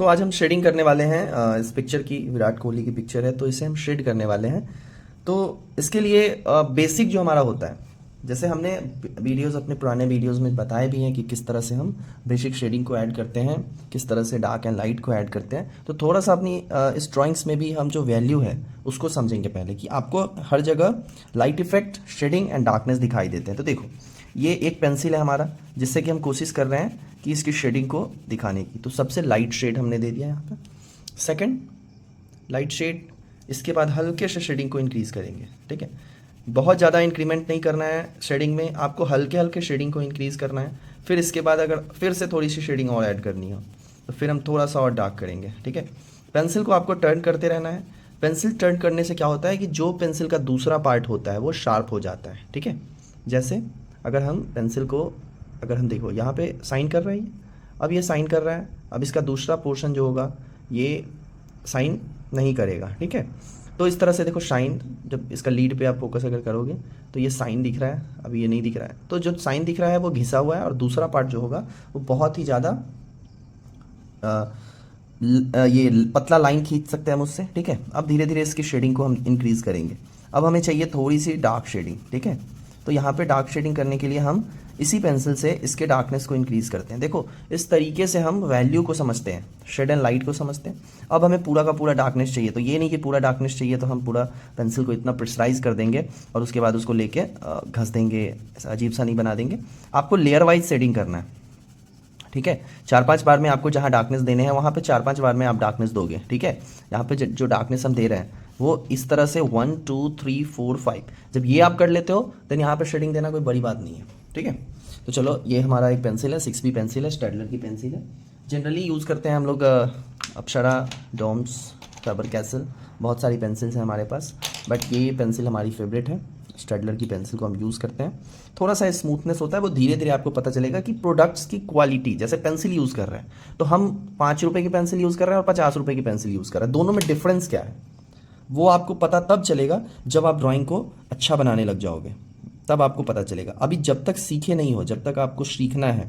आज हम शेडिंग करने वाले हैं। इस पिक्चर की विराट कोहली की पिक्चर है, तो इसे हम शेड करने वाले हैं। तो इसके लिए बेसिक जो हमारा होता है, जैसे हमने वीडियोस अपने पुराने वीडियोस में बताए भी हैं कि किस तरह से हम बेसिक शेडिंग को ऐड करते हैं, किस तरह से डार्क एंड लाइट को ऐड करते हैं। तो थोड़ा सा अपनी इस ड्राइंग्स में भी हम जो वैल्यू है उसको समझेंगे पहले, कि आपको हर जगह light effect, shading and darkness दिखाई देते हैं। तो देखो, ये एक पेंसिल है हमारा, जिससे कि हम कोशिश कर रहे हैं कि इसकी शेडिंग को दिखाने की। तो सबसे लाइट शेड हमने दे दिया यहाँ पे, सेकंड लाइट शेड। इसके बाद हल्के से शेडिंग को इंक्रीज़ करेंगे, ठीक है। बहुत ज़्यादा इंक्रीमेंट नहीं करना है शेडिंग में, आपको हल्के हल्के शेडिंग को इंक्रीज़ करना है। फिर इसके बाद अगर फिर से थोड़ी सी शेडिंग और ऐड करनी हो तो फिर हम थोड़ा सा और डार्क करेंगे, ठीक है। पेंसिल को आपको टर्न करते रहना है। पेंसिल टर्न करने से क्या होता है कि जो पेंसिल का दूसरा पार्ट होता है वो शार्प हो जाता है, ठीक है। जैसे अगर हम पेंसिल को, अगर हम देखो यहाँ पे साइन कर रहे हैं, अब ये साइन कर रहा है, अब इसका दूसरा पोर्शन जो होगा ये साइन नहीं करेगा, ठीक है। तो इस तरह से देखो, शाइन, जब इसका लीड पे आप फोकस अगर करोगे तो ये साइन दिख रहा है, अभी ये नहीं दिख रहा है। तो जो साइन दिख रहा है वो घिसा हुआ है, और दूसरा पार्ट जो होगा वो बहुत ही ज़्यादा ये पतला लाइन खींच सकते हैं हम उससे, ठीक है। अब धीरे धीरे इसकी शेडिंग को हम इंक्रीज़ करेंगे। अब हमें चाहिए थोड़ी सी डार्क शेडिंग, ठीक है। तो यहाँ पे डार्क शेडिंग करने के लिए हम इसी पेंसिल से इसके डार्कनेस को इंक्रीज़ करते हैं। देखो, इस तरीके से हम वैल्यू को समझते हैं, शेड एंड लाइट को समझते हैं। अब हमें पूरा का पूरा डार्कनेस चाहिए, तो ये नहीं कि पूरा डार्कनेस चाहिए तो हम पूरा पेंसिल को इतना प्रेशराइज कर देंगे और उसके बाद उसको लेके घस देंगे, ऐसा अजीब सा नहीं बना देंगे। आपको लेयर वाइज शेडिंग करना है, ठीक है। 4-5 बार में आपको जहाँ डार्कनेस देने हैं वहाँ पे 4-5 बार में आप डार्कनेस दोगे, ठीक है। यहाँ पे जो डार्कनेस हम दे रहे हैं वो इस तरह से 1 2 3 4 5, जब ये आप कर लेते हो देन यहाँ पे शेडिंग देना कोई बड़ी बात नहीं है, ठीक है। तो चलो, ये हमारा एक पेंसिल है, 6B पेंसिल है, स्टेडलर की पेंसिल है। जनरली यूज़ करते हैं हम लोग अप्सरा, डॉम्स, फैबर कैसल, बहुत सारी पेंसिल्स हैं हमारे पास, बट ये पेंसिल हमारी फेवरेट है। स्टेडलर की पेंसिल को हम यूज़ करते हैं। थोड़ा सा स्मूथनेस होता है, वो धीरे धीरे आपको पता चलेगा कि प्रोडक्ट्स की क्वालिटी, जैसे पेंसिल यूज़ कर रहे हैं तो हम 5 रुपये की पेंसिल यूज़ कर रहे हैं और 50 रुपये की पेंसिल यूज़ कर रहे हैं, दोनों में डिफरेंस क्या है वो आपको पता तब चलेगा जब आप ड्राइंग को अच्छा बनाने लग जाओगे, तब आपको पता चलेगा। अभी जब तक सीखे नहीं हो, जब तक आपको सीखना है,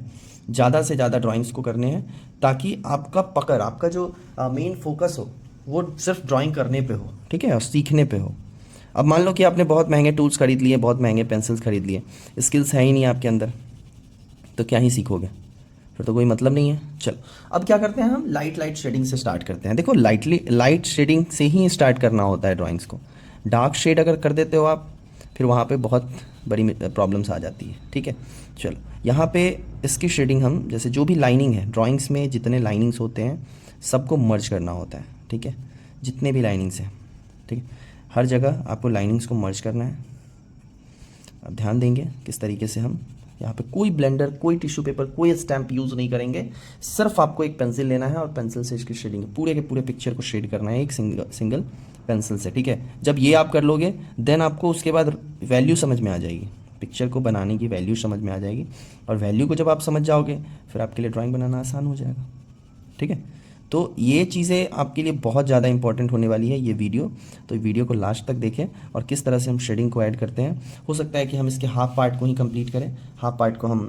ज़्यादा से ज़्यादा ड्राइंग्स को करने हैं, ताकि आपका पकड़, आपका जो मेन फोकस हो वो सिर्फ ड्राइंग करने पे हो, ठीक है, और सीखने पे हो। अब मान लो कि आपने बहुत महंगे टूल्स खरीद लिए, बहुत महंगे पेंसिल्स खरीद लिए, स्किल्स है ही नहीं आपके अंदर, तो क्या ही सीखोगे, फिर तो कोई मतलब नहीं है। चलो, अब क्या करते हैं, हम लाइट लाइट शेडिंग से स्टार्ट करते हैं। देखो, लाइट शेडिंग से ही स्टार्ट करना होता है ड्राइंग्स को। डार्क शेड अगर कर देते हो आप, फिर वहाँ पे बहुत बड़ी प्रॉब्लम्स आ जाती है, ठीक है। चलो, यहाँ पे इसकी शेडिंग हम, जैसे जो भी लाइनिंग है ड्राइंग्स में, जितने लाइनिंग्स होते हैं सबको मर्ज करना होता है, ठीक है। जितने भी लाइनिंग्स हैं, ठीक है, हर जगह आपको लाइनिंग्स को मर्ज करना है। अब ध्यान देंगे किस तरीके से हम यहाँ पे कोई ब्लेंडर, कोई टिश्यू पेपर, कोई स्टैम्प यूज़ नहीं करेंगे। सिर्फ आपको एक पेंसिल लेना है और पेंसिल से इसकी शेडिंग, पूरे के पूरे पिक्चर को शेड करना है एक सिंगल पेंसिल से, ठीक है। जब ये आप कर लोगे देन आपको उसके बाद वैल्यू समझ में आ जाएगी, पिक्चर को बनाने की वैल्यू समझ में आ जाएगी। और वैल्यू को जब आप समझ जाओगे फिर आपके लिए ड्राइंग बनाना आसान हो जाएगा, ठीक है। तो ये चीज़ें आपके लिए बहुत ज़्यादा इंपॉर्टेंट होने वाली है ये वीडियो। तो वीडियो को लास्ट तक देखें और किस तरह से हम शेडिंग को ऐड करते हैं। हो सकता है कि हम इसके हाफ पार्ट को ही कंप्लीट करें, हाफ पार्ट को हम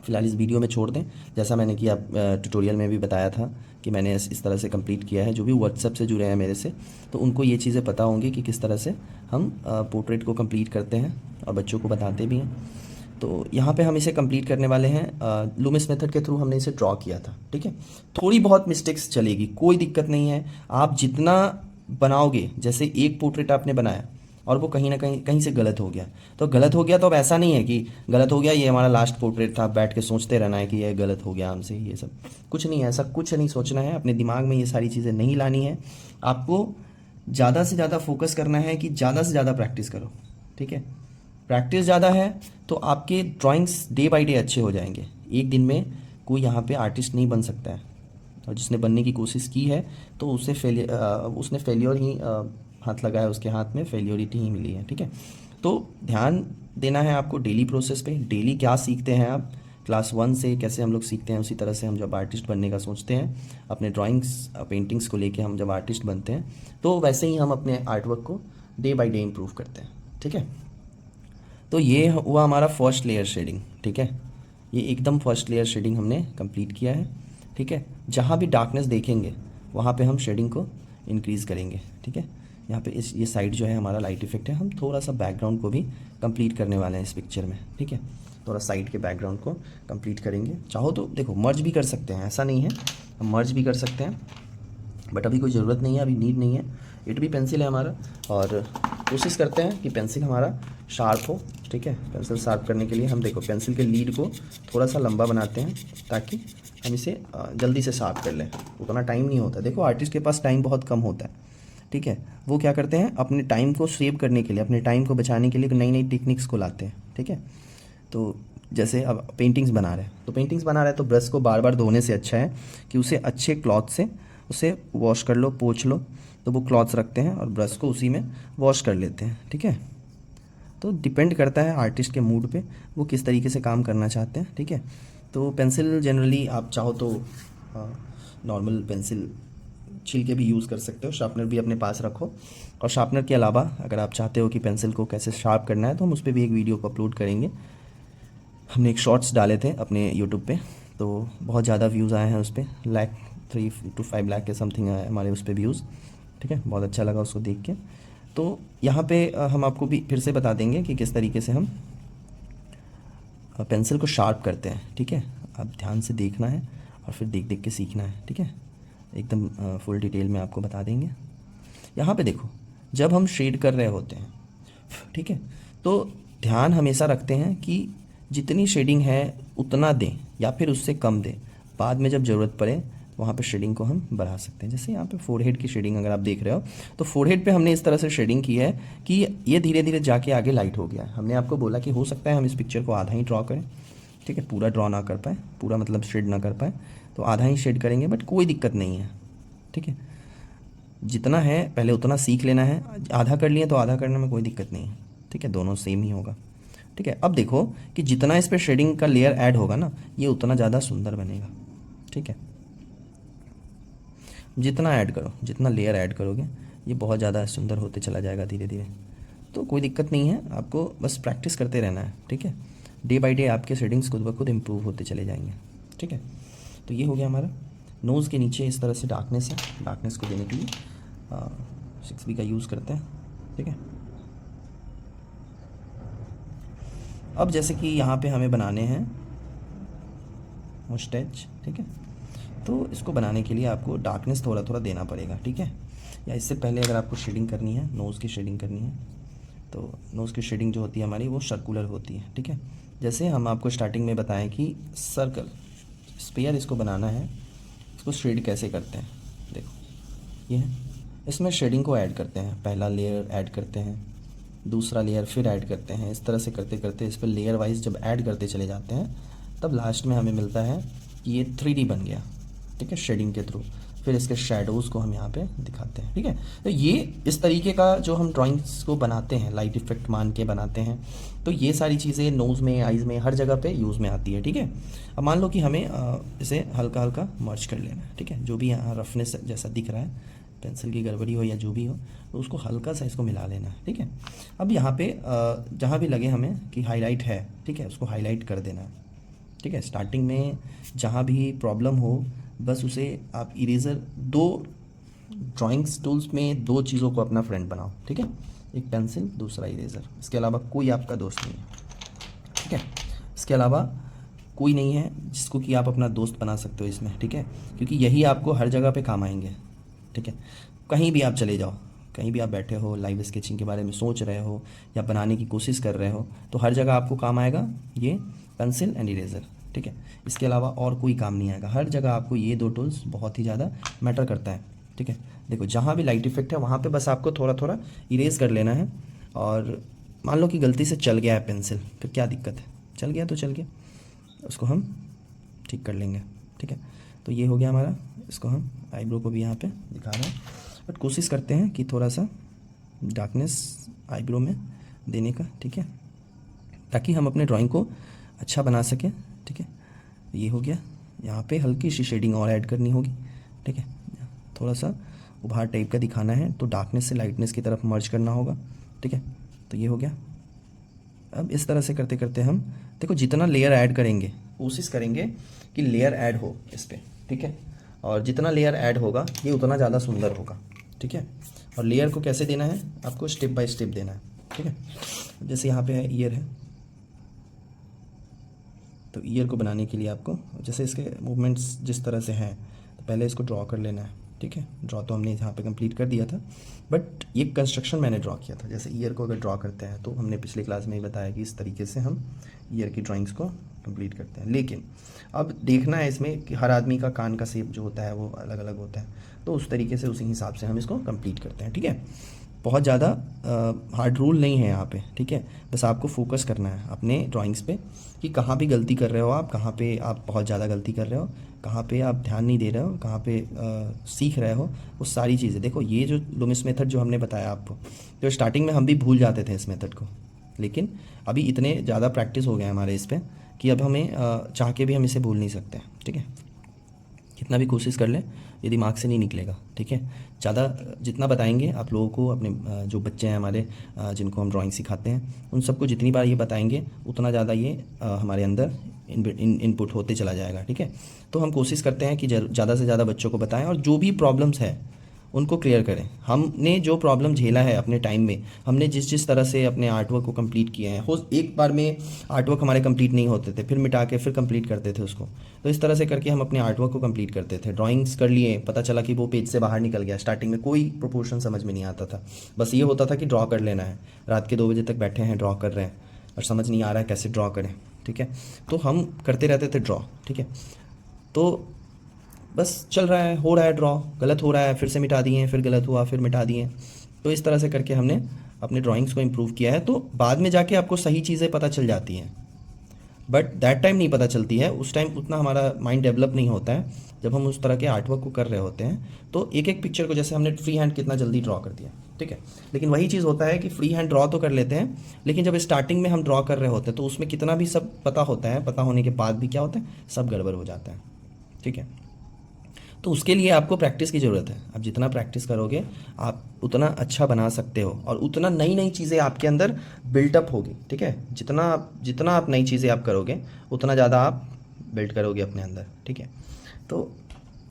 फिलहाल इस वीडियो में छोड़ दें। जैसा मैंने किया ट्यूटोरियल में भी बताया था कि मैंने इस तरह से कंप्लीट किया है। जो भी व्हाट्सएप से जुड़े हैं मेरे से, तो उनको ये चीज़ें पता होंगी कि किस तरह से हम पोर्ट्रेट को कंप्लीट करते हैं और बच्चों को बताते भी हैं। तो यहाँ पे हम इसे कंप्लीट करने वाले हैं। लूमिस मेथड के थ्रू हमने इसे ड्रॉ किया था, ठीक है। थोड़ी बहुत मिस्टेक्स चलेगी, कोई दिक्कत नहीं है। आप जितना बनाओगे, जैसे एक पोर्ट्रेट आपने बनाया और वो कहीं ना कहीं से गलत हो गया, तो गलत हो गया तो अब ऐसा नहीं है कि गलत हो गया, ये हमारा लास्ट पोर्ट्रेट था, बैठ के सोचते रहना है कि ये गलत हो गया हमसे, ये सब कुछ नहीं है। ऐसा कुछ नहीं सोचना है, अपने दिमाग में ये सारी चीज़ें नहीं लानी है। आपको ज़्यादा से ज़्यादा फोकस करना है कि ज़्यादा से ज़्यादा प्रैक्टिस करो, ठीक है। प्रैक्टिस ज़्यादा है तो आपके ड्राइंग्स डे बाय डे अच्छे हो जाएंगे। एक दिन में कोई यहाँ पे आर्टिस्ट नहीं बन सकता है, और जिसने बनने की कोशिश की है तो उसने फेलियर ही हाथ लगाया, उसके हाथ में फेलियोरिटी ही मिली है, ठीक है। तो ध्यान देना है आपको डेली प्रोसेस पे। डेली क्या सीखते हैं आप, क्लास 1 से कैसे हम लोग सीखते हैं, उसी तरह से हम जब आर्टिस्ट बनने का सोचते हैं, अपने ड्राइंग्स पेंटिंग्स को लेके हम जब आर्टिस्ट बनते हैं, तो वैसे ही हम अपने आर्टवर्क को डे बाय डे इम्प्रूव करते हैं, ठीक है। तो ये हुआ हमारा फर्स्ट लेयर शेडिंग, ठीक है। ये एकदम फर्स्ट लेयर शेडिंग हमने कंप्लीट किया है। ठीक है। जहाँ भी डार्कनेस देखेंगे वहाँ पे हम शेडिंग को इंक्रीज़ करेंगे, ठीक है। यहाँ पे ये साइड जो है हमारा लाइट इफेक्ट है, हम थोड़ा सा बैकग्राउंड को भी कंप्लीट करने वाले हैं इस पिक्चर में, ठीक है। थोड़ा साइड के बैकग्राउंड को कंप्लीट करेंगे। चाहो तो देखो मर्ज भी कर सकते हैं, ऐसा नहीं है, हम मर्ज भी कर सकते हैं, बट अभी कोई ज़रूरत नहीं है, अभी नीड नहीं है। इट भी पेंसिल है हमारा, और कोशिश करते हैं कि पेंसिल हमारा शार्प हो, ठीक है। पेंसिल शार्प करने के लिए हम देखो पेंसिल के लीड को थोड़ा सा लंबा बनाते हैं ताकि हम इसे जल्दी से शार्प कर लें। उतना टाइम नहीं होता, देखो आर्टिस्ट के पास टाइम बहुत कम होता है, ठीक है। वो क्या करते हैं, अपने टाइम को सेव करने के लिए, अपने टाइम को बचाने के लिए नई नई टेक्निक्स को लाते हैं, ठीक है। तो जैसे अब पेंटिंग्स बना रहे हैं, तो पेंटिंग्स बना रहे हैं तो ब्रश को बार बार धोने से अच्छा है कि उसे अच्छे क्लॉथ से उसे वॉश कर लो, पोंछ लो। तो वो क्लॉथ्स रखते हैं और ब्रश को उसी में वॉश कर लेते हैं, ठीक है। तो डिपेंड करता है आर्टिस्ट के मूड पे, वो किस तरीके से काम करना चाहते हैं, ठीक है। तो पेंसिल जनरली आप चाहो तो नॉर्मल पेंसिल छील के भी यूज़ कर सकते हो, शार्पनर भी अपने पास रखो। और शार्पनर के अलावा अगर आप चाहते हो कि पेंसिल को कैसे शार्प करना है तो हम उस पर भी एक वीडियो को अपलोड करेंगे। हमने एक शॉर्ट्स डाले थे अपने यूट्यूब पे, तो बहुत ज़्यादा व्यूज़ आए हैं उस पर, 3 to 5 लाख के समथिंग आए हमारे उस पर व्यूज़, ठीक है। बहुत अच्छा लगा उसको देख के। तो यहाँ पे हम आपको भी फिर से बता देंगे कि किस तरीके से हम पेंसिल को शार्प करते हैं, ठीक है। आप ध्यान से देखना है और फिर देख देख के सीखना है, ठीक है। एकदम फुल डिटेल में आपको बता देंगे। यहाँ पे देखो, जब हम शेड कर रहे होते हैं, ठीक है, तो ध्यान हमेशा रखते हैं कि जितनी शेडिंग है उतना दें या फिर उससे कम दें। बाद में जब ज़रूरत पड़े वहाँ पे शेडिंग को हम बढ़ा सकते हैं। जैसे यहाँ पे फोरहेड की शेडिंग अगर आप देख रहे हो तो फोरहेड पे हमने इस तरह से शेडिंग की है कि ये धीरे धीरे जाके आगे लाइट हो गया है। हमने आपको बोला कि हो सकता है हम इस पिक्चर को आधा ही ड्रॉ करें, ठीक है, पूरा ड्रॉ ना कर पाए, पूरा मतलब शेड ना कर पाए, तो आधा ही शेड करेंगे, बट कोई दिक्कत नहीं है, ठीक है। जितना है पहले उतना सीख लेना है, आधा कर लिए तो आधा करने में कोई दिक्कत नहीं है, ठीक है, दोनों सेम ही होगा, ठीक है। अब देखो कि जितना इस पर शेडिंग का लेयर ऐड होगा ना, ये उतना ज़्यादा सुंदर बनेगा, ठीक है। जितना ऐड करो, जितना लेयर ऐड करोगे ये बहुत ज़्यादा सुंदर होते चला जाएगा धीरे धीरे। तो कोई दिक्कत नहीं है, आपको बस प्रैक्टिस करते रहना है, ठीक है। डे बाय डे आपके शेडिंग्स खुद ब खुद इम्प्रूव होते चले जाएंगे, ठीक है। तो ये हो गया हमारा नोज़ के नीचे इस तरह से डार्कनेस है, डार्कनेस को देने के लिए 6B का यूज़ करते हैं, ठीक है। अब जैसे कि यहाँ पे हमें बनाने हैं मुस्टैच, ठीक है, तो इसको बनाने के लिए आपको डार्कनेस थोड़ा थोड़ा देना पड़ेगा, ठीक है। या इससे पहले अगर आपको शेडिंग करनी है, नोज़ की शेडिंग करनी है, तो नोज़ की शेडिंग जो होती है हमारी वो सर्कुलर होती है, ठीक है। जैसे हम आपको स्टार्टिंग में बताएं कि सर्कल स्पेयर इसको बनाना है, इसको शेड कैसे करते हैं, देखो ये है, इसमें शेडिंग को ऐड करते हैं, पहला लेयर ऐड करते हैं, दूसरा लेयर फिर ऐड करते हैं, इस तरह से करते करते इस पर लेयर वाइज जब ऐड करते चले जाते हैं तब लास्ट में हमें मिलता है कि ये 3D बन गया, ठीक है, शेडिंग के थ्रू। फिर इसके शेडोज़ को हम यहाँ पे दिखाते हैं, ठीक है। तो ये इस तरीके का जो हम ड्राइंग्स को बनाते हैं, लाइट इफेक्ट मान के बनाते हैं, तो ये सारी चीज़ें नोज़ में, आइज़ में, हर जगह पे यूज़ में आती है, ठीक है। अब मान लो कि हमें इसे हल्का हल्का मर्ज कर लेना है, ठीक है। जो भी यहाँ रफनेस जैसा दिख रहा है, पेंसिल की गड़बड़ी हो या जो भी हो, तो उसको हल्का सा इसको मिला लेना है, ठीक है। अब यहाँ पे जहाँ भी लगे हमें कि हाईलाइट है, ठीक है, उसको हाईलाइट कर देना है, ठीक है। स्टार्टिंग में जहाँ भी प्रॉब्लम हो बस उसे आप इरेज़र, दो ड्राइंग्स टूल्स में दो चीज़ों को अपना फ्रेंड बनाओ, ठीक है, एक पेंसिल, दूसरा इरेज़र, इसके अलावा कोई आपका दोस्त नहीं है, ठीक है। इसके अलावा कोई नहीं है जिसको कि आप अपना दोस्त बना सकते हो इसमें, ठीक है, क्योंकि यही आपको हर जगह पे काम आएंगे, ठीक है। कहीं भी आप चले जाओ, कहीं भी आप बैठे हो, लाइव स्केचिंग के बारे में सोच रहे हो या बनाने की कोशिश कर रहे हो, तो हर जगह आपको काम आएगा ये पेंसिल एंड इरेज़र, ठीक है। इसके अलावा और कोई काम नहीं आएगा, हर जगह आपको ये दो टूल्स बहुत ही ज़्यादा मैटर करता है, ठीक है। देखो जहाँ भी लाइट इफेक्ट है वहाँ पे बस आपको थोड़ा थोड़ा इरेज कर लेना है, और मान लो कि गलती से चल गया है पेंसिल, फिर क्या दिक्कत है, चल गया तो चल गया, उसको हम ठीक कर लेंगे, ठीक है। तो ये हो गया हमारा, इसको हम आईब्रो को भी यहाँ पे दिखा रहे हैं, बट कोशिश करते हैं कि थोड़ा सा डार्कनेस आईब्रो में देने का, ठीक है, ताकि हम अपने ड्राइंग को अच्छा बना सकें, ठीक है। ये हो गया, यहाँ पे हल्की सी शेडिंग और ऐड करनी होगी, ठीक है, थोड़ा सा उभार टाइप का दिखाना है, तो डार्कनेस से लाइटनेस की तरफ मर्ज करना होगा, ठीक है। तो ये हो गया। अब इस तरह से करते करते हम देखो जितना लेयर ऐड करेंगे, कोशिश करेंगे कि लेयर ऐड हो इस पर, ठीक है। और जितना लेयर ऐड होगा ये उतना ज़्यादा सुंदर होगा, ठीक है। और लेयर को कैसे देना है, आपको स्टेप बाय स्टेप देना है, ठीक है। जैसे यहाँ पे है ईयर है, तो ईयर को बनाने के लिए आपको जैसे इसके मूवमेंट्स जिस तरह से हैं तो पहले इसको ड्रॉ कर लेना है, ठीक है। ड्रॉ तो हमने यहाँ पे कंप्लीट कर दिया था, बट ये कंस्ट्रक्शन मैंने ड्रॉ किया था। जैसे ईयर को अगर ड्रॉ करते हैं तो हमने पिछले क्लास में ही बताया कि इस तरीके से हम ईयर की ड्राइंग्स को कंप्लीट करते हैं। लेकिन अब देखना है इसमें कि हर आदमी का कान का शेप जो होता है वो अलग अलग होता है, तो उस तरीके से उसी हिसाब से हम इसको कंप्लीट करते हैं, ठीक है। बहुत ज़्यादा हार्ड रूल नहीं है यहाँ पे, ठीक है। बस आपको फोकस करना है अपने ड्राइंग्स पे कि कहाँ पे गलती कर रहे हो आप, कहाँ पे आप बहुत ज़्यादा गलती कर रहे हो, कहाँ पे आप ध्यान नहीं दे रहे हो, कहाँ पे सीख रहे हो, वो सारी चीज़ें देखो। ये जो लुमिस मेथड जो हमने बताया आपको, तो स्टार्टिंग में हम भी भूल जाते थे इस मेथड को, लेकिन अभी इतने ज़्यादा प्रैक्टिस हो गया हमारे इस पर कि अब हमें चाह के भी हम इसे भूल नहीं सकते, ठीक है। कितना भी कोशिश कर लें ये दिमाग से नहीं निकलेगा, ठीक है। ज़्यादा जितना बताएंगे आप लोगों को, अपने जो बच्चे हैं हमारे जिनको हम ड्राइंग सिखाते हैं, उन सबको जितनी बार ये बताएंगे उतना ज़्यादा ये हमारे अंदर इनपुट होते चला जाएगा, ठीक है। तो हम कोशिश करते हैं कि ज़्यादा से ज़्यादा बच्चों को बताएं और जो भी प्रॉब्लम्स है उनको क्लियर करें। हमने जो प्रॉब्लम झेला है अपने टाइम में, हमने जिस जिस तरह से अपने आर्टवर्क को कंप्लीट किए हैं, हो एक बार में आर्टवर्क हमारे कंप्लीट नहीं होते थे, फिर मिटा के फिर कंप्लीट करते थे उसको। तो इस तरह से करके हम अपने आर्टवर्क को कंप्लीट करते थे। ड्राइंग्स कर लिए, पता चला कि वो पेज से बाहर निकल गया, स्टार्टिंग में कोई प्रोपोर्शन समझ में नहीं आता था, बस ये होता था कि ड्रॉ कर लेना है। रात के 2 बजे तक बैठे हैं, ड्रॉ कर रहे हैं और समझ नहीं आ रहा है कैसे ड्रॉ करें, ठीक है। तो हम करते रहते थे ड्रॉ, ठीक है। तो बस चल रहा है, हो रहा है ड्रॉ, गलत हो रहा है, फिर से मिटा दिए, फिर गलत हुआ, फिर मिटा दिए। तो इस तरह से करके हमने अपने ड्राइंग्स को इम्प्रूव किया है। तो बाद में जाके आपको सही चीज़ें पता चल जाती हैं, बट दैट टाइम नहीं पता चलती है। उस टाइम उतना हमारा माइंड डेवलप नहीं होता है जब हम उस तरह के आर्टवर्क को कर रहे होते हैं। तो एक एक पिक्चर को जैसे हमने फ्री हैंड कितना जल्दी ड्रॉ कर दिया, ठीक है। लेकिन वही चीज़ होता है कि फ्री हैंड ड्रॉ तो कर लेते हैं, लेकिन जब स्टार्टिंग में हम ड्रॉ कर रहे होते हैं तो उसमें कितना भी सब पता होता है, पता होने के बाद भी क्या होता है, सब गड़बड़ हो जाता है, ठीक है। तो उसके लिए आपको प्रैक्टिस की ज़रूरत है। आप जितना प्रैक्टिस करोगे आप उतना अच्छा बना सकते हो और उतना नई नई चीज़ें आपके अंदर बिल्टअप होगी, ठीक है। जितना आप नई चीज़ें आप करोगे उतना ज़्यादा आप बिल्ड करोगे अपने अंदर, ठीक है। तो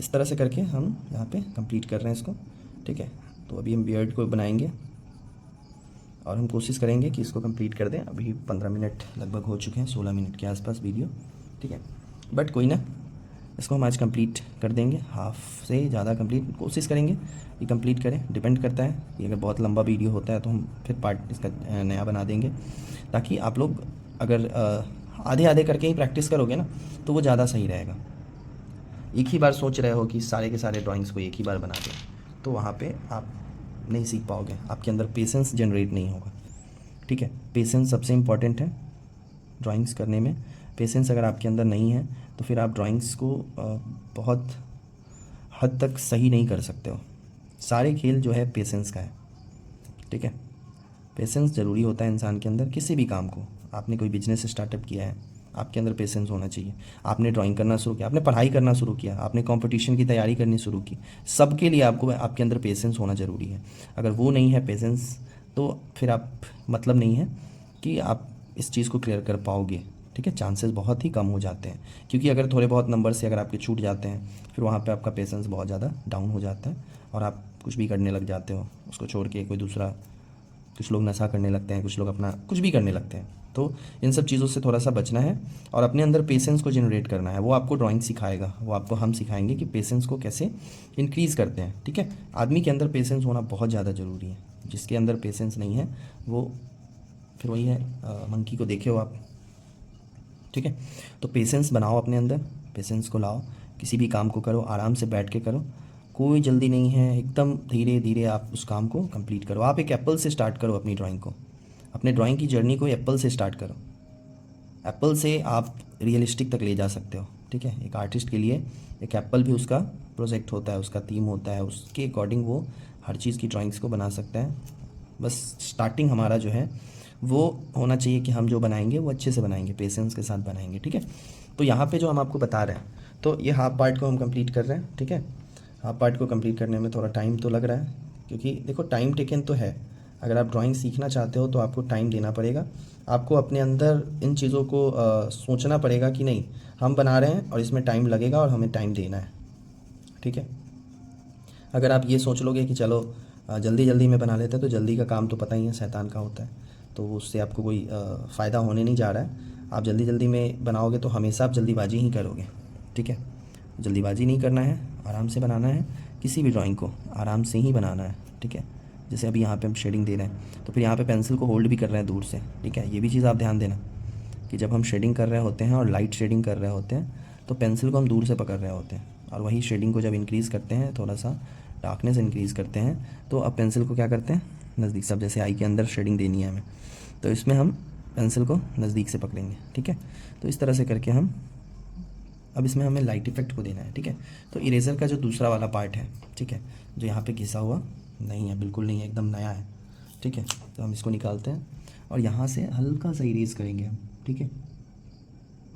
इस तरह से करके हम यहाँ पे कंप्लीट कर रहे हैं इसको, ठीक है। तो अभी हम बियर्ड को बनाएंगे और हम कोशिश करेंगे कि इसको कंप्लीट कर दें। अभी 15 मिनट लगभग हो चुके हैं, 16 मिनट के आसपास वीडियो, ठीक है। बट कोई ना, इसको हम आज कंप्लीट कर देंगे, हाफ से ज़्यादा कंप्लीट कोशिश करेंगे कि कंप्लीट करें। डिपेंड करता है कि अगर बहुत लंबा वीडियो होता है तो हम फिर पार्ट इसका नया बना देंगे, ताकि आप लोग अगर आधे आधे करके ही प्रैक्टिस करोगे ना तो वो ज़्यादा सही रहेगा। एक ही बार सोच रहे हो कि सारे के सारे ड्राइंग्स को एक ही बार बना दें, तो वहाँ पे आप नहीं सीख पाओगे, आपके अंदर पेशेंस जनरेट नहीं होगा, ठीक है। पेशेंस सबसे इम्पॉर्टेंट है ड्राइंग्स करने में। पेशेंस अगर आपके अंदर नहीं है तो फिर आप ड्राइंग्स को बहुत हद तक सही नहीं कर सकते हो। सारे खेल जो है पेशेंस का है, ठीक है। पेशेंस ज़रूरी होता है इंसान के अंदर, किसी भी काम को। आपने कोई बिजनेस स्टार्टअप किया है, आपके अंदर पेशेंस होना चाहिए। आपने ड्राइंग करना शुरू किया, आपने पढ़ाई करना शुरू किया, आपने कंपटीशन की तैयारी करनी शुरू की, सबके लिए आपको आपके अंदर पेशेंस होना ज़रूरी है। अगर वो नहीं है पेशेंस, तो फिर आप मतलब नहीं है कि आप इस चीज़ को क्लियर कर पाओगे, ठीक है। चांसेस बहुत ही कम हो जाते हैं, क्योंकि अगर थोड़े बहुत नंबर से अगर आपके छूट जाते हैं फिर वहाँ पे आपका पेशेंस बहुत ज़्यादा डाउन हो जाता है और आप कुछ भी करने लग जाते हो, उसको छोड़ के कोई दूसरा। कुछ लोग नशा करने लगते हैं, कुछ लोग अपना कुछ भी करने लगते हैं। तो इन सब चीज़ों से थोड़ा सा बचना है और अपने अंदर पेशेंस को जनरेट करना है। वो आपको ड्राइंग सिखाएगा, वो आपको हम सिखाएंगे कि पेशेंस को कैसे इंक्रीज़ करते हैं, ठीक है। आदमी के अंदर पेशेंस होना बहुत ज़्यादा ज़रूरी है। जिसके अंदर पेशेंस नहीं है वो फिर वही है, मंकी को देखे हो आप, ठीक है। तो पेशेंस बनाओ अपने अंदर, पेशेंस को लाओ, किसी भी काम को करो आराम से बैठ के करो, कोई जल्दी नहीं है, एकदम धीरे धीरे आप उस काम को कंप्लीट करो। आप एक एप्पल से स्टार्ट करो अपनी ड्राइंग को, अपने ड्राइंग की जर्नी को एप्पल से स्टार्ट करो। एप्पल से आप रियलिस्टिक तक ले जा सकते हो, ठीक है। एक आर्टिस्ट के लिए एक एप्पल भी उसका प्रोजेक्ट होता है, उसका थीम होता है, उसके अकॉर्डिंग वो हर चीज़ की ड्राइंग्स को बना सकता है। बस स्टार्टिंग हमारा जो है वो होना चाहिए कि हम जो बनाएंगे वो अच्छे से बनाएंगे, पेशेंस के साथ बनाएंगे, ठीक है। तो यहाँ पे जो हम आपको बता रहे हैं, तो ये हाफ पार्ट को हम कंप्लीट कर रहे हैं, ठीक है। हाफ पार्ट को कंप्लीट करने में थोड़ा टाइम तो लग रहा है, क्योंकि देखो टाइम टेकन तो है। अगर आप ड्राइंग सीखना चाहते हो तो आपको टाइम देना पड़ेगा, आपको अपने अंदर इन चीज़ों को सोचना पड़ेगा कि नहीं हम बना रहे हैं और इसमें टाइम लगेगा और हमें टाइम देना है, ठीक है। अगर आप ये सोच लोगे कि चलो जल्दी जल्दी में बना लेते हैं, तो जल्दी का काम तो पता ही है शैतान का होता है, तो उससे आपको कोई फ़ायदा होने नहीं जा रहा है। आप जल्दी जल्दी में बनाओगे तो हमेशा आप जल्दीबाजी ही करोगे, ठीक है। जल्दीबाजी नहीं करना है, आराम से बनाना है, किसी भी ड्राइंग को आराम से ही बनाना है, ठीक है। जैसे अभी यहाँ पे हम शेडिंग दे रहे हैं, तो फिर यहाँ पे पेंसिल को होल्ड भी कर रहे हैं दूर से, ठीक है। ये भी चीज़ आप ध्यान देना कि जब हम शेडिंग कर रहे होते हैं और लाइट शेडिंग कर रहे होते हैं, तो पेंसिल को हम दूर से पकड़ रहे होते हैं, और वही शेडिंग को जब इंक्रीज़ करते हैं, थोड़ा सा डार्कनेस इंक्रीज़ करते हैं, तो अब पेंसिल को क्या करते हैं, नज़दीक से। अब जैसे आई के अंदर शेडिंग देनी है हमें, तो इसमें हम पेंसिल को नज़दीक से पकड़ेंगे, ठीक है। तो इस तरह से करके हम, अब इसमें हमें लाइट इफेक्ट को देना है, ठीक है। तो इरेज़र का जो दूसरा वाला पार्ट है, ठीक है, जो यहाँ पे घिसा हुआ नहीं है, बिल्कुल नहीं है, एकदम नया है, ठीक है। तो हम इसको निकालते हैं और यहाँ से हल्का सा इरेज करेंगे हम, ठीक है।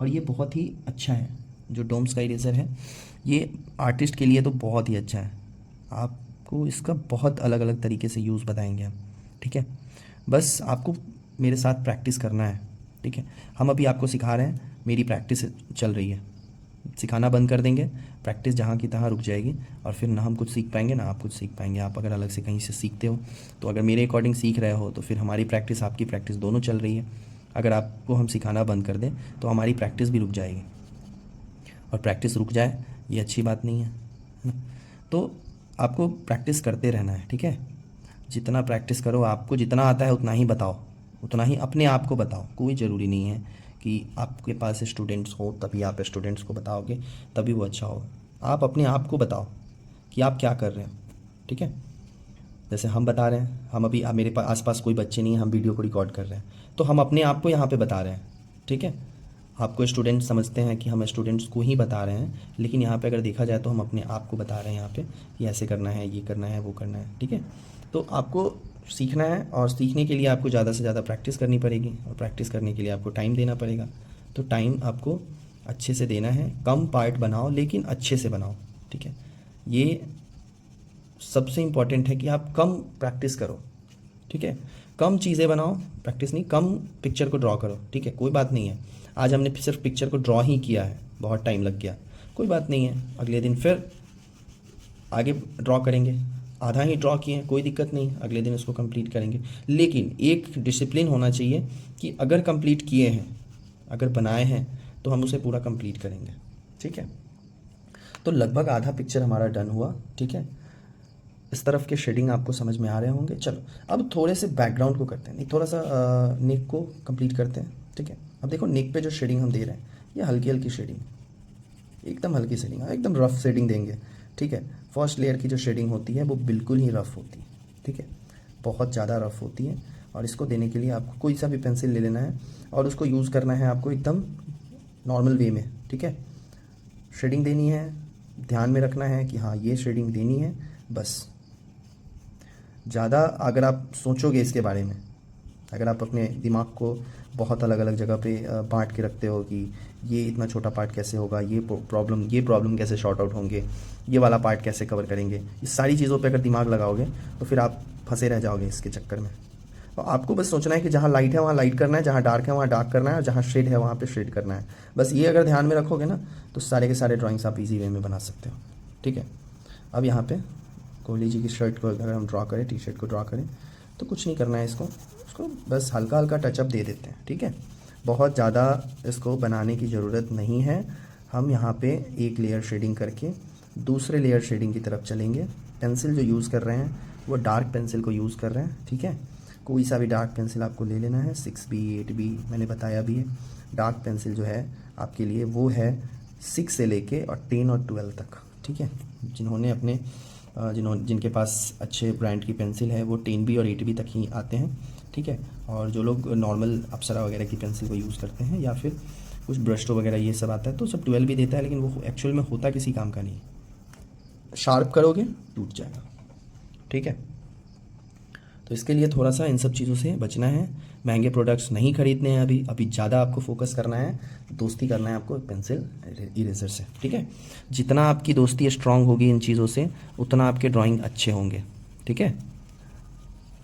और ये बहुत ही अच्छा है, जो डोम्स का इरेज़र है, ये आर्टिस्ट के लिए तो बहुत ही अच्छा है। आपको इसका बहुत अलग अलग तरीके से यूज़ बताएंगे हम, ठीक है। बस आपको मेरे साथ प्रैक्टिस करना है, ठीक है। हम अभी आपको सिखा रहे हैं, मेरी प्रैक्टिस चल रही है, सिखाना बंद कर देंगे, प्रैक्टिस जहाँ की तहाँ रुक जाएगी, और फिर ना हम कुछ सीख पाएंगे ना आप कुछ सीख पाएंगे। आप अगर अलग से कहीं से सीखते हो, तो अगर मेरे अकॉर्डिंग सीख रहे हो, तो फिर हमारी प्रैक्टिस आपकी प्रैक्टिस दोनों चल रही है। अगर आपको हम सिखाना बंद कर दें, तो हमारी प्रैक्टिस भी रुक जाएगी, और प्रैक्टिस रुक जाए ये अच्छी बात नहीं है ना। तो आपको प्रैक्टिस करते रहना है, ठीक है। जितना प्रैक्टिस करो, आपको जितना आता है उतना ही बताओ, उतना ही अपने आप को बताओ। कोई ज़रूरी नहीं है कि आपके पास स्टूडेंट्स हो तभी आप स्टूडेंट्स को बताओगे तभी वो अच्छा होगा। आप अपने आप को बताओ कि आप क्या कर रहे हो, ठीक है। जैसे हम बता रहे हैं, हम अभी मेरे पास आसपास कोई बच्चे नहीं हैं, हम वीडियो को रिकॉर्ड कर रहे हैं, तो हम अपने आप को यहाँ पे बता रहे हैं, ठीक है। आपको स्टूडेंट समझते हैं कि हम स्टूडेंट्स को ही बता रहे हैं, लेकिन यहाँ पे अगर देखा जाए तो हम अपने आप को बता रहे हैं यहाँ पे कि ऐसे करना है, ये करना है, वो करना है, ठीक है। तो आपको सीखना है, और सीखने के लिए आपको ज़्यादा से ज़्यादा प्रैक्टिस करनी पड़ेगी, और प्रैक्टिस करने के लिए आपको टाइम देना पड़ेगा। तो टाइम आपको अच्छे से देना है, कम पार्ट बनाओ लेकिन अच्छे से बनाओ, ठीक है। ये सबसे इम्पॉर्टेंट है कि आप कम प्रैक्टिस करो, ठीक है। कम चीज़ें बनाओ, प्रैक्टिस नहीं, कम पिक्चर को ड्रॉ करो, ठीक है। कोई बात नहीं है, आज हमने सिर्फ पिक्चर को ड्रॉ ही किया है, बहुत टाइम लग गया, कोई बात नहीं है, अगले दिन फिर आगे ड्रॉ करेंगे। आधा ही ड्रॉ किए, कोई दिक्कत नहीं, अगले दिन इसको कंप्लीट करेंगे। लेकिन एक डिसिप्लिन होना चाहिए कि अगर कंप्लीट किए हैं, अगर बनाए हैं, तो हम उसे पूरा कंप्लीट करेंगे, ठीक है। तो लगभग आधा पिक्चर हमारा डन हुआ, ठीक है। इस तरफ के शेडिंग आपको समझ में आ रहे होंगे। चलो अब थोड़े से बैकग्राउंड को करते हैं, नहीं थोड़ा सा नेक को कंप्लीट करते हैं, ठीक है। अब देखो नेक पे जो शेडिंग हम दे रहे हैं, ये हल्की हल्की शेडिंग, एकदम हल्की शेडिंग, एकदम रफ शेडिंग देंगे, ठीक है। फर्स्ट लेयर की जो शेडिंग होती है वो बिल्कुल ही रफ होती है, ठीक है, बहुत ज़्यादा रफ होती है। और इसको देने के लिए आपको कोई सा भी पेंसिल ले लेना है, और उसको यूज़ करना है आपको एकदम नॉर्मल वे में, ठीक है। शेडिंग देनी है, ध्यान में रखना है कि हाँ ये शेडिंग देनी है, बस। ज़्यादा अगर आप सोचोगे इसके बारे में, अगर आप अपने दिमाग को बहुत अलग अलग जगह पे बांट के रखते हो कि ये इतना छोटा पार्ट कैसे होगा, ये प्रॉब्लम कैसे शॉर्ट आउट होंगे, ये वाला पार्ट कैसे कवर करेंगे, इस सारी चीज़ों पे अगर दिमाग लगाओगे तो फिर आप फंसे रह जाओगे इसके चक्कर में। तो आपको बस सोचना है कि जहाँ लाइट है वहाँ लाइट करना है, जहाँ डार्क है वहाँ डार्क करना है, और जहाँ शेड है वहाँ पे शेड करना है। बस ये अगर ध्यान में रखोगे ना, तो सारे के सारे ड्राइंग्स आप इजी वे में बना सकते हो, ठीक है। अब यहाँ पे कोहली जी की शर्ट को अगर हम ड्रॉ करें, टी शर्ट को ड्रॉ करें, तो कुछ नहीं करना है, इसको बस हल्का हल्का टचअप दे देते हैं, ठीक है। बहुत ज़्यादा इसको बनाने की ज़रूरत नहीं है। हम यहाँ पे एक लेयर शेडिंग करके दूसरे लेयर शेडिंग की तरफ चलेंगे। पेंसिल जो यूज़ कर रहे हैं वो डार्क पेंसिल को यूज़ कर रहे हैं, ठीक है। कोई सा भी डार्क पेंसिल आपको ले लेना है, 6B 8B मैंने बताया भी है। डार्क पेंसिल जो है आपके लिए वो है 6 से लेके और 10 और 12 तक, ठीक है। जिनके पास अच्छे ब्रांड की पेंसिल है वो 10B और 8B तक ही आते हैं, ठीक है। और जो लोग नॉर्मल अप्सरा वगैरह की पेंसिल को यूज़ करते हैं, या फिर कुछ ब्रस्टो वगैरह ये सब आता है, तो सब 12 भी देता है, लेकिन वो एक्चुअल में होता किसी काम का नहीं। शार्प करोगे टूट जाएगा, ठीक है। तो इसके लिए थोड़ा सा इन सब चीज़ों से बचना है। महंगे प्रोडक्ट्स नहीं खरीदने हैं अभी ज़्यादा आपको फोकस करना है, दोस्ती करना है आपको पेंसिल इरेज़र से, ठीक है। जितना आपकी दोस्ती स्ट्रांग होगी इन चीज़ों से, उतना आपके ड्राइंग अच्छे होंगे, ठीक है।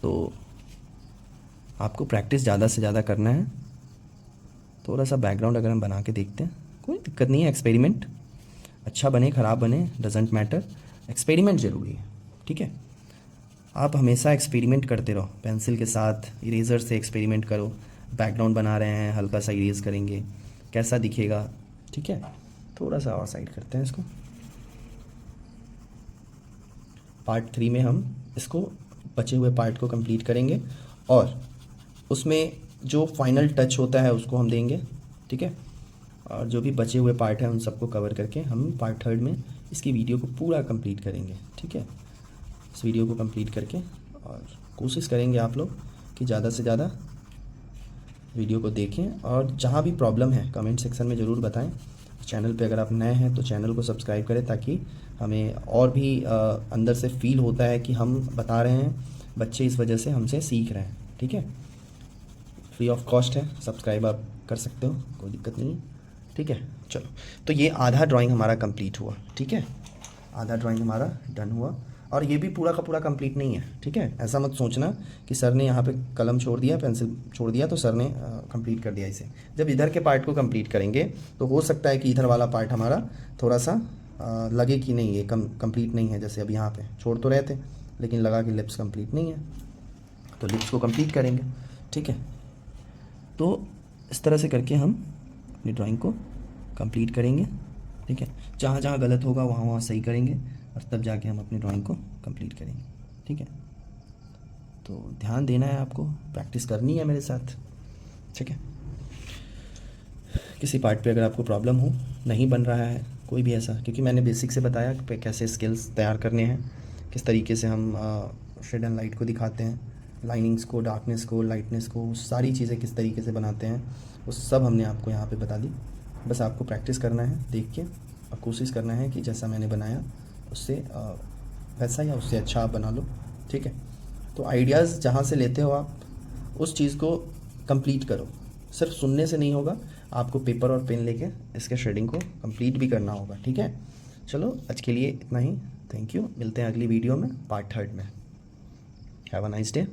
तो आपको प्रैक्टिस ज़्यादा से ज़्यादा करना है। थोड़ा सा बैकग्राउंड अगर हम बना के देखते हैं, कोई दिक्कत नहीं है, एक्सपेरिमेंट। अच्छा बने ख़राब बने डजेंट मैटर, एक्सपेरिमेंट ज़रूरी है, ठीक है। आप हमेशा एक्सपेरिमेंट करते रहो, पेंसिल के साथ इरेज़र से एक्सपेरिमेंट करो। बैकग्राउंड बना रहे हैं, हल्का सा इरेज़ करेंगे, कैसा दिखेगा, ठीक है। थोड़ा सा और साइड करते हैं इसको। पार्ट 3 में हम इसको बचे हुए पार्ट को कंप्लीट करेंगे और उसमें जो फाइनल टच होता है उसको हम देंगे, ठीक है। और जो भी बचे हुए पार्ट हैं उन सबको कवर करके हम पार्ट 3 में इसकी वीडियो को पूरा कंप्लीट करेंगे, ठीक है। इस वीडियो को कंप्लीट करके और कोशिश करेंगे आप लोग कि ज़्यादा से ज़्यादा वीडियो को देखें और जहाँ भी प्रॉब्लम है कमेंट सेक्शन में ज़रूर बताएं। चैनल पे अगर आप नए हैं तो चैनल को सब्सक्राइब करें ताकि हमें और भी अंदर से फील होता है कि हम बता रहे हैं, बच्चे इस वजह से हमसे सीख रहे हैं, ठीक है। फ्री ऑफ कॉस्ट है, सब्सक्राइब आप कर सकते हो, कोई दिक्कत नहीं है, ठीक है। चलो, तो ये आधा ड्राइंग हमारा कंप्लीट हुआ, ठीक है। आधा ड्राइंग हमारा डन हुआ और ये भी पूरा का पूरा कंप्लीट नहीं है, ठीक है। ऐसा मत सोचना कि सर ने यहाँ पे कलम छोड़ दिया, पेंसिल छोड़ दिया तो सर ने कंप्लीट कर दिया इसे। जब इधर के पार्ट को कंप्लीट करेंगे तो हो सकता है कि इधर वाला पार्ट हमारा थोड़ा सा लगे कि नहीं ये कंप्लीट नहीं है। जैसे अब यहाँ पे छोड़ तो रहे थे लेकिन लगा कि लिप्स कंप्लीट नहीं है, तो लिप्स को कंप्लीट करेंगे, ठीक है। तो इस तरह से करके हम अपनी ड्राइंग को कंप्लीट करेंगे, ठीक है। जहाँ जहाँ गलत होगा वहाँ वहाँ सही करेंगे और तब जाके हम अपनी ड्राइंग को कंप्लीट करेंगे, ठीक है। तो ध्यान देना है आपको, प्रैक्टिस करनी है मेरे साथ, ठीक है। किसी पार्ट पे अगर आपको प्रॉब्लम हो, नहीं बन रहा है कोई भी ऐसा, क्योंकि मैंने बेसिक से बताया कि कैसे स्किल्स तैयार करने हैं, किस तरीके से हम शेड एंड लाइट को दिखाते हैं, लाइनिंग्स को, डार्कनेस को, लाइटनेस को, सारी चीज़ें किस तरीके से बनाते हैं, वो सब हमने आपको यहाँ पे बता दी। बस आपको प्रैक्टिस करना है देख के और कोशिश करना है कि जैसा मैंने बनाया उससे वैसा या उससे अच्छा आप बना लो, ठीक है। तो आइडियाज़ जहाँ से लेते हो आप उस चीज़ को कंप्लीट करो, सिर्फ सुनने से नहीं होगा, आपको पेपर और पेन लेके इसके शेडिंग को कंप्लीट भी करना होगा, ठीक है। चलो आज के लिए इतना ही, थैंक यू। मिलते हैं अगली वीडियो में पार्ट 3 में। Have a nice day.